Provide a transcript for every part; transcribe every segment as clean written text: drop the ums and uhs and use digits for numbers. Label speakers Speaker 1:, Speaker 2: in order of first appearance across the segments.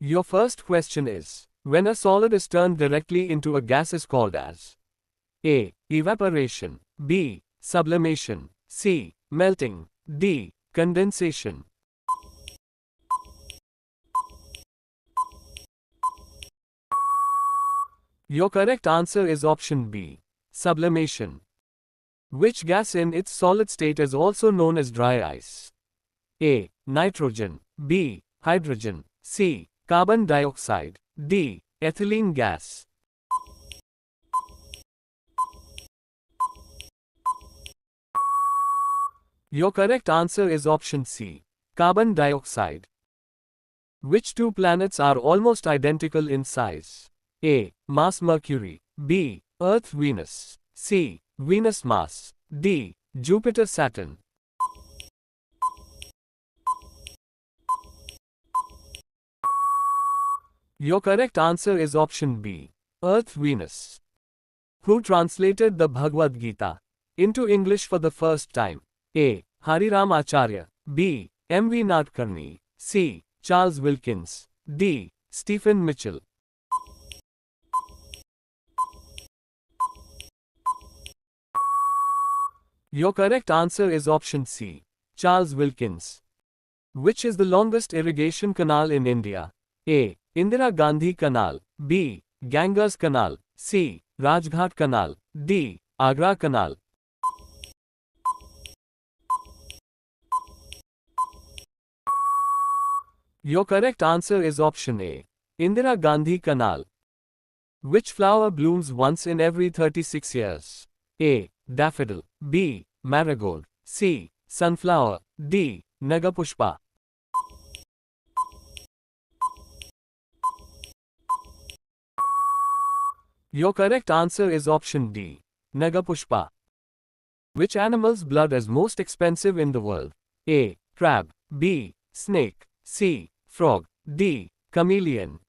Speaker 1: Your first question is, when a solid is turned directly into a gas is called as A. Evaporation, B. Sublimation, C. Melting, D. Condensation. Your correct answer is option B. Sublimation. Which gas in its solid state is also known as dry ice? A. Nitrogen, B. Hydrogen, C. Carbon dioxide, D. Ethylene gas. Your correct answer is option C. Carbon dioxide. Which two planets are almost identical in size? A. Mars Mercury, B. Earth Venus, C. Venus Mars, D. Jupiter Saturn. Your correct answer is option B. Earth Venus. Who translated the Bhagavad Gita into English for the first time? A. Hariram Acharya, B. M.V. Nadkarni, C. Charles Wilkins, D. Stephen Mitchell. Your correct answer is option C. Charles Wilkins. Which is the longest irrigation canal in India? A. Indira Gandhi Canal, B. Ganges Canal, C. Rajghat Canal, D. Agra Canal. Your correct answer is option A. Indira Gandhi Canal. Which flower blooms once in every 36 years? A. Daffodil, B. Marigold, C. Sunflower, D. Nagapushpa. Your correct answer is option D. Nagapushpa. Which animal's blood is most expensive in the world? A. Crab, B. Snake, C. Frog, D. Chameleon.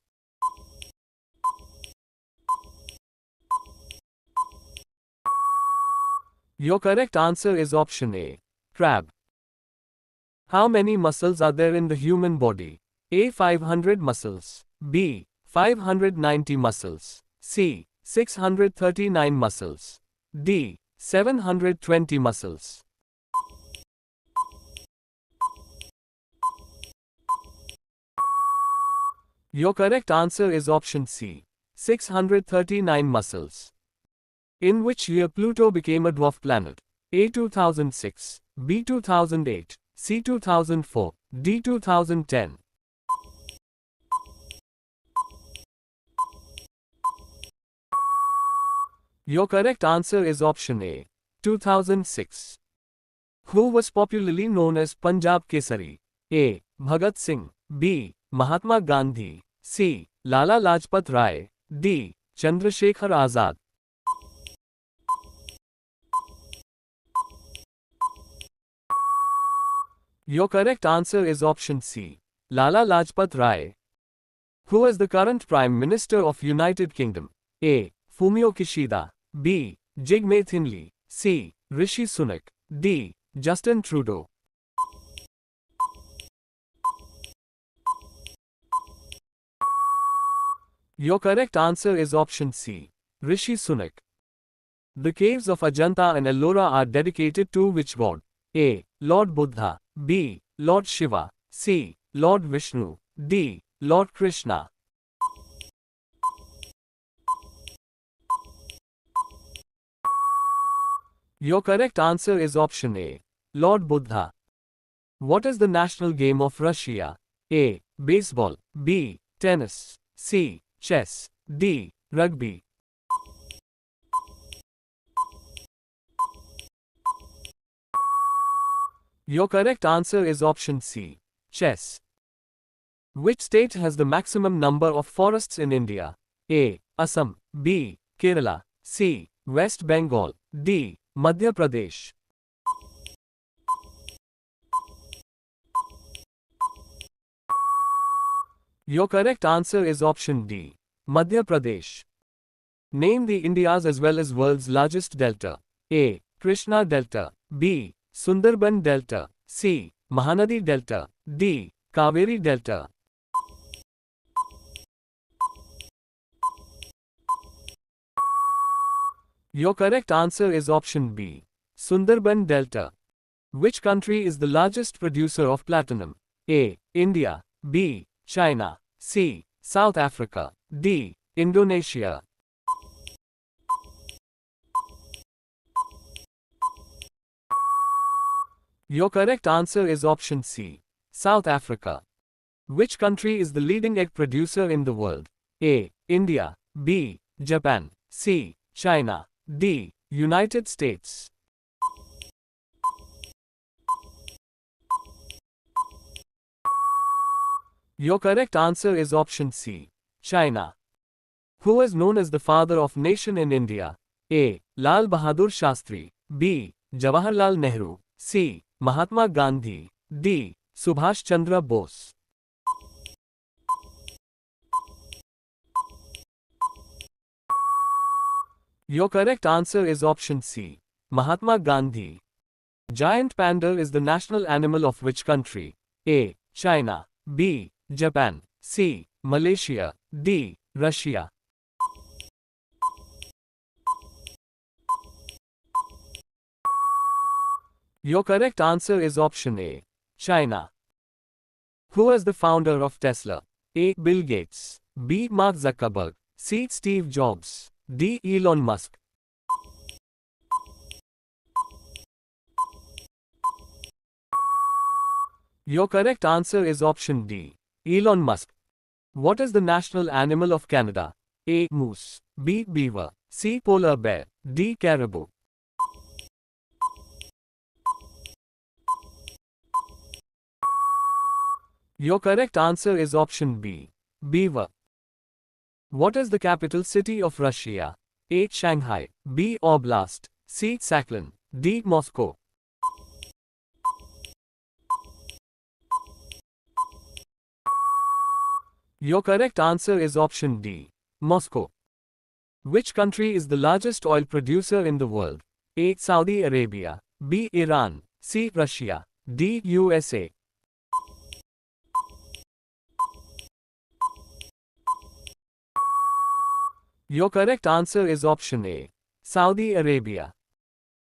Speaker 1: Your correct answer is option A. Crab. How many muscles are there in the human body? A. 500 muscles, B. 590 muscles, C. 639 muscles, D. 720 muscles. Your correct answer is option C. 639 muscles. In which year Pluto became a dwarf planet? A. 2006, B. 2008, C. 2004, D. 2010. Your correct answer is option A. 2006. Who was popularly known as Punjab Kesari? A. Bhagat Singh, B. Mahatma Gandhi, C. Lala Lajpat Rai, D. Chandrasekhar Azad. Your correct answer is option C. Lala Lajpat Rai. Who is the current Prime Minister of United Kingdom? A. Fumio Kishida, B. Jigme Thinley, C. Rishi Sunak, D. Justin Trudeau. Your correct answer is option C. Rishi Sunak. The caves of Ajanta and Ellora are dedicated to which god? A. Lord Buddha, B. Lord Shiva, C. Lord Vishnu, D. Lord Krishna. Your correct answer is option A. Lord Buddha. What is the national game of Russia? A. Baseball, B. Tennis, C. Chess, D. Rugby. Your correct answer is option C. Chess. Which state has the maximum number of forests in India? A. Assam, B. Kerala, C. West Bengal, D. Madhya Pradesh. Your correct answer is option D. Madhya Pradesh. Name the India's as well as world's largest delta. A. Krishna Delta, B. Sundarban Delta, C. Mahanadi Delta, D. Kaveri Delta. Your correct answer is option B. Sundarban Delta. Which country is the largest producer of platinum? A. India. B. China. C. South Africa. D. Indonesia. Your correct answer is option C. South Africa. Which country is the leading egg producer in the world? A. India. B. Japan. C. China. D. United States. Your correct answer is option C. China. Who is known as the father of nation in India? A. Lal Bahadur Shastri. B. Jawaharlal Nehru. C. Mahatma Gandhi. D. Subhash Chandra Bose. Your correct answer is option C. Mahatma Gandhi. Giant panda is the national animal of which country? A. China. B. Japan. C. Malaysia. D. Russia. Your correct answer is option A. China. Who is the founder of Tesla? A. Bill Gates. B. Mark Zuckerberg. C. Steve Jobs. D. Elon Musk. Your correct answer is option D. Elon Musk. What is the national animal of Canada? A. Moose. B. Beaver. C. Polar bear. D. Caribou. Your correct answer is option B. Beaver. What is the capital city of Russia? A. Shanghai. B. Oblast. C. Sakhalin. D. Moscow. Your correct answer is option D. Moscow. Which country is the largest oil producer in the world? A. Saudi Arabia. B. Iran. C. Russia. D. USA. Your correct answer is option A. Saudi Arabia.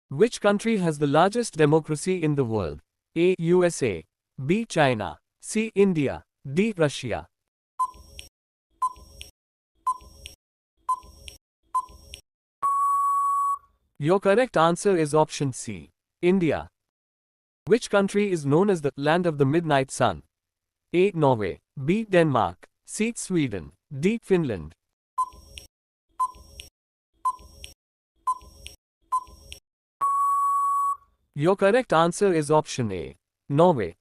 Speaker 1: Which country has the largest democracy in the world? A. USA. B. China. C. India. D. Russia. Your correct answer is option C. India. Which country is known as the land of the midnight sun? A. Norway. B. Denmark. C. Sweden. D. Finland. Your correct answer is option A. Norway.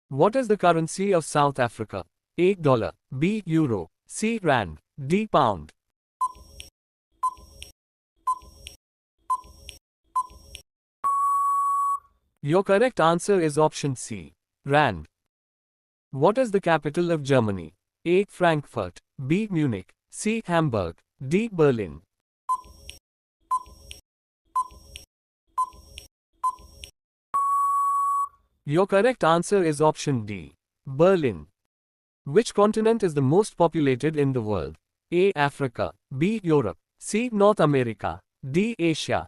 Speaker 1: What is the currency of South Africa? A. Dollar. B. Euro. C. Rand. D. Pound. Your correct answer is option C. Rand. What is the capital of Germany? A. Frankfurt. B. Munich. C. Hamburg. D. Berlin. Your correct answer is option D. Berlin. Which continent is the most populated in the world? A. Africa. B. Europe. C. North America. D. Asia.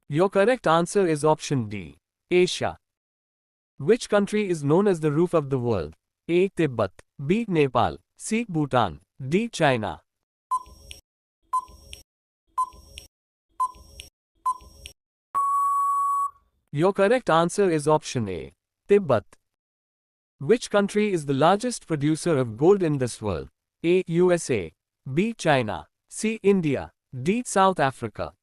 Speaker 1: Your correct answer is option D. Asia. Which country is known as the roof of the world? A. Tibet. B. Nepal. C. Bhutan. D. China. Your correct answer is option A. Tibet. Which country is the largest producer of gold in this world? A. USA. B. China. C. India. D. South Africa.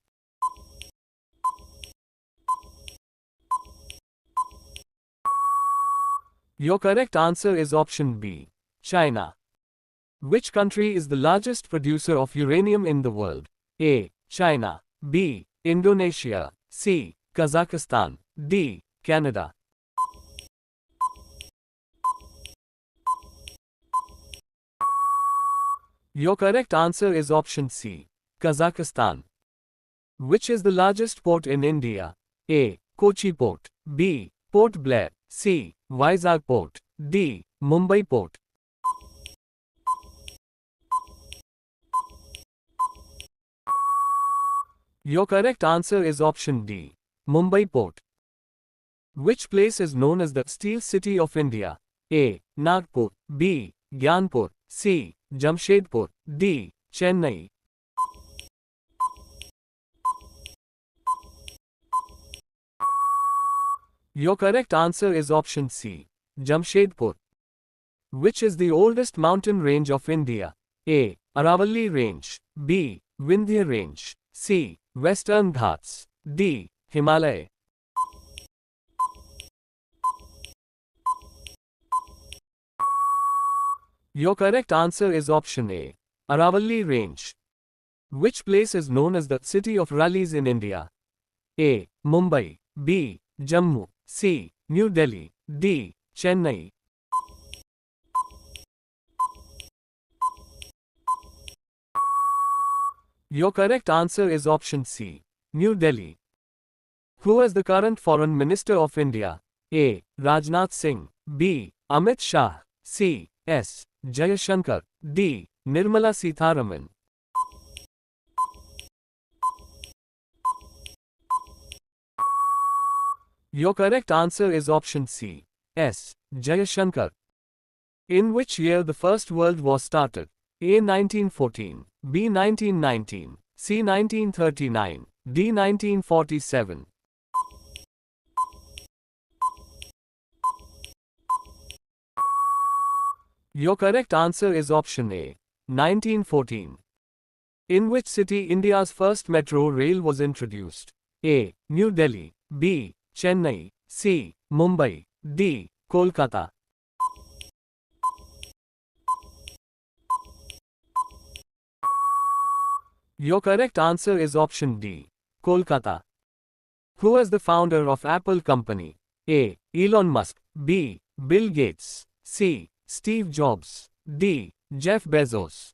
Speaker 1: Your correct answer is option B. China. Which country is the largest producer of uranium in the world? A. China. B. Indonesia. C. Kazakhstan. D. Canada. Your correct answer is option C. Kazakhstan. Which is the largest port in India? A. Kochi Port. B. Port Blair. C. Vizag Port. D. Mumbai Port. Your correct answer is option D. Mumbai Port. Which place is known as the Steel City of India? A. Nagpur. B. Gyanpur. C. Jamshedpur. D. Chennai. Your correct answer is option C. Jamshedpur. Which is the oldest mountain range of India? A. Aravalli Range. B. Vindhya Range. C. Western Ghats. D. Himalaya. Your correct answer is option A. Aravalli Range. Which place is known as the City of Rallies in India? A. Mumbai. B. Jammu. C. New Delhi. D. Chennai. Your correct answer is option C. New Delhi. Who is the current Foreign Minister of India? A. Rajnath Singh. B. Amit Shah. C. S. Jayashankar. D. Nirmala Sitharaman. Your correct answer is option C. S. Jayashankar. In which year the First World War started? A. 1914. B. 1919. C. 1939. D. 1947. Your correct answer is option A. 1914. In which city India's first metro rail was introduced? A. New Delhi. B. Chennai. C. Mumbai. D. Kolkata. Your correct answer is option D. Kolkata. Who is the founder of Apple Company? A. Elon Musk. B. Bill Gates. C. Steve Jobs. D. Jeff Bezos.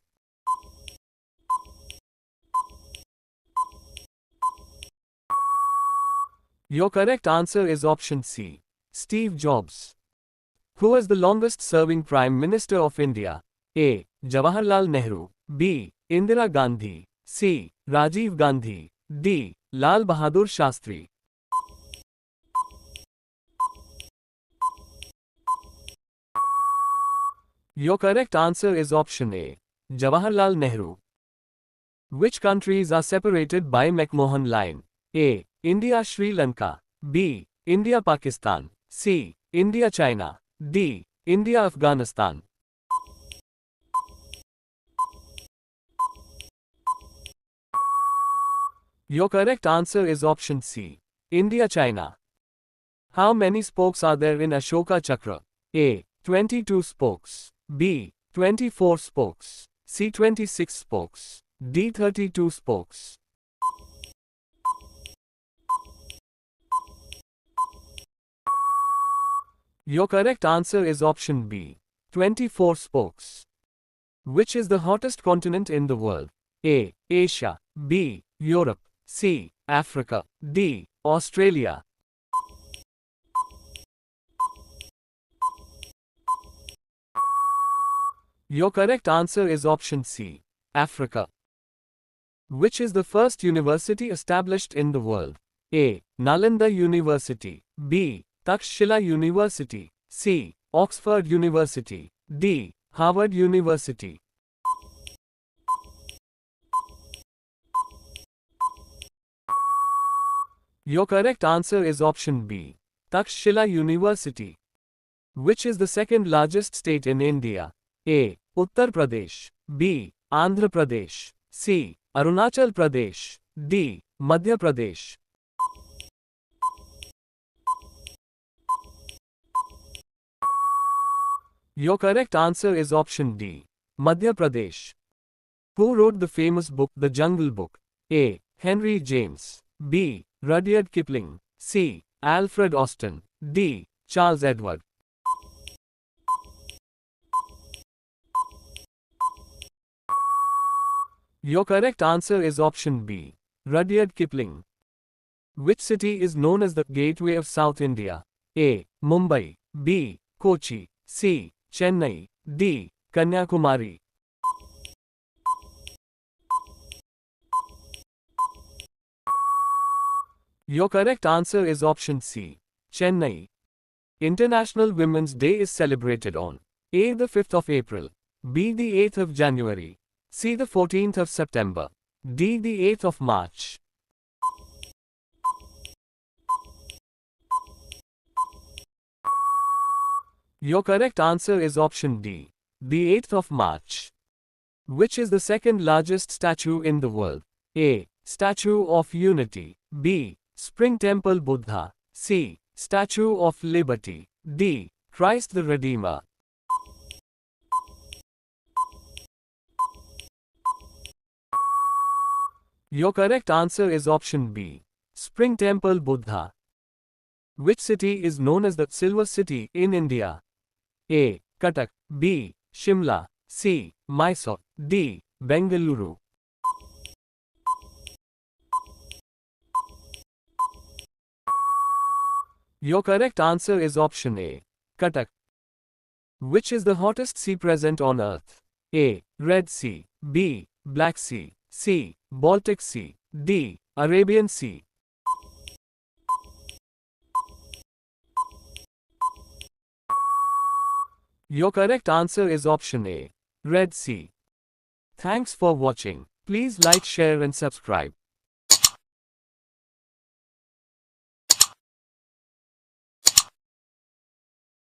Speaker 1: Your correct answer is option C. Steve Jobs. Who is the longest serving Prime Minister of India? A. Jawaharlal Nehru. B. Indira Gandhi. C. Rajiv Gandhi. D. Lal Bahadur Shastri. Your correct answer is option A. Jawaharlal Nehru. Which countries are separated by McMahon Line? A. India Sri Lanka. B. India Pakistan. C. India China. D. India Afghanistan. Your correct answer is option C. India China. How many spokes are there in Ashoka Chakra? A. 22 spokes. B. 24 spokes. C. 26 spokes. D. 32 spokes. Your correct answer is option B. 24 spokes. Which is the hottest continent in the world? A. Asia. B. Europe. C. Africa. D. Australia. Your correct answer is option C. Africa. Which is the first university established in the world? A. Nalanda University. B. Takshila University. C. Oxford University. D. Harvard University. Your correct answer is option B. Takshila University. Which is the second largest state in India? A. Uttar Pradesh. B. Andhra Pradesh. C. Arunachal Pradesh. D. Madhya Pradesh. Your correct answer is option D. Madhya Pradesh. Who wrote the famous book The Jungle Book? A. Henry James. B. Rudyard Kipling. C. Alfred Austin. D. Charles Edward. Your correct answer is option B. Rudyard Kipling. Which city is known as the Gateway of South India? A. Mumbai. B. Kochi. C. Chennai. D. Kanyakumari. Your correct answer is option C. Chennai. International Women's Day is celebrated on A. the 5th of April, B. the 8th of January, C. the 14th of September, D. the 8th of March. Your correct answer is option D. The 8th of March. Which is the second largest statue in the world? A. Statue of Unity, B. Spring Temple Buddha, C. Statue of Liberty, D. Christ the Redeemer. Your correct answer is option B. Spring Temple Buddha. Which city is known as the Silver City in India? A. Cuttack, B. Shimla, C. Mysore, D. Bengaluru. Your correct answer is option A. Cuttack. Which is the hottest sea present on Earth? A. Red Sea, B. Black Sea, C. Baltic Sea, D. Arabian Sea. Your correct answer is option A. Red Sea. Thanks for watching. Please like, share and subscribe.